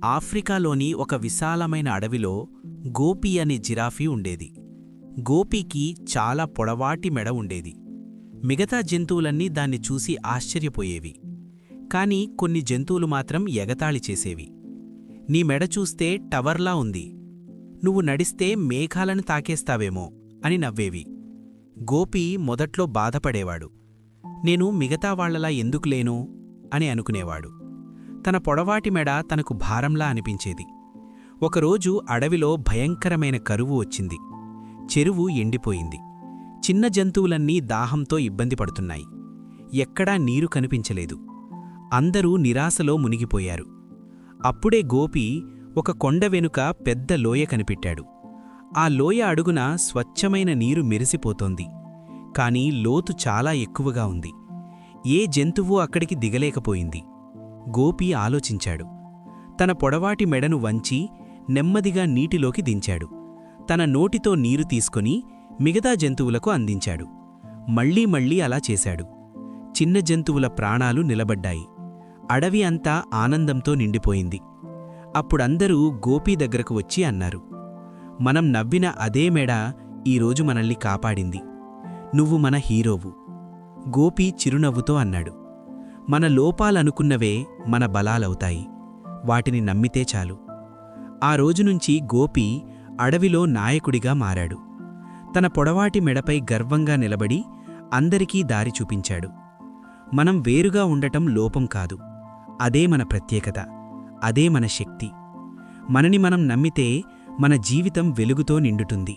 ఆఫ్రికాలోని ఒక విశాలమైన అడవిలో గోపి అనే జిరాఫీ ఉండేది. గోపీకి చాలా పొడవాటి మెడ ఉండేది. మిగతా జంతువులన్నీ దాన్ని చూసి ఆశ్చర్యపోయేవి. కాని కొన్ని జంతువులు మాత్రం ఎగతాళి చేసేవి. నీ మెడ చూస్తే టవర్లా ఉంది, నువ్వు నడిస్తే మేఘాలను తాకేస్తావేమో అని నవ్వేవి. గోపి మొదట్లో బాధపడేవాడు. నేను మిగతా వాళ్లలా ఎందుకు లేను అని అనుకునేవాడు. తన పొడవాటి మెడ తనకు భారంలా అనిపించేది. ఒకరోజు అడవిలో భయంకరమైన కరువు వచ్చింది. చెరువు ఎండిపోయింది. చిన్న జంతువులన్నీ దాహంతో ఇబ్బంది పడుతున్నాయి. ఎక్కడా నీరు కనిపించలేదు. అందరూ నిరాశలో మునిగిపోయారు. అప్పుడే గోపి ఒక కొండ వెనుక పెద్ద లోయ కనిపెట్టాడు. ఆ లోయ అడుగున స్వచ్ఛమైన నీరు మెరిసిపోతోంది. కాని లోతు చాలా ఎక్కువగా ఉంది. ఏ జంతువు అక్కడికి దిగలేకపోయింది. గోపి ఆలోచించాడు. తన పొడవాటి మెడను వంచి నెమ్మదిగా నీటిలోకి దించాడు. తన నోటితో నీరు తీసుకొని మిగతా జంతువులకు అందించాడు. మళ్లీ మళ్లీ అలా చేశాడు. చిన్న జంతువుల ప్రాణాలు నిలబడ్డాయి. అడవి అంతా ఆనందంతో నిండిపోయింది. అప్పుడందరూ గోపి దగ్గరకు వచ్చి అన్నారు, మనం నవ్విన అదే మెడ ఈరోజు మనల్ని కాపాడింది. నువ్వు మన హీరోవు. గోపి చిరునవ్వుతో అన్నాడు, మన లోపాలనుకున్నవే మన బలాలవుతాయి. వాటిని నమ్మితే చాలు. ఆ రోజునుంచి గోపి అడవిలో నాయకుడిగా మారాడు. తన పొడవాటి మెడపై గర్వంగా నిలబడి అందరికీ దారి చూపించాడు. మనం వేరుగా ఉండటం లోపం కాదు, అదే మన ప్రత్యేకత, అదే మన శక్తి. మనని మనం నమ్మితే మన జీవితం వెలుగుతో నిండుతుంది.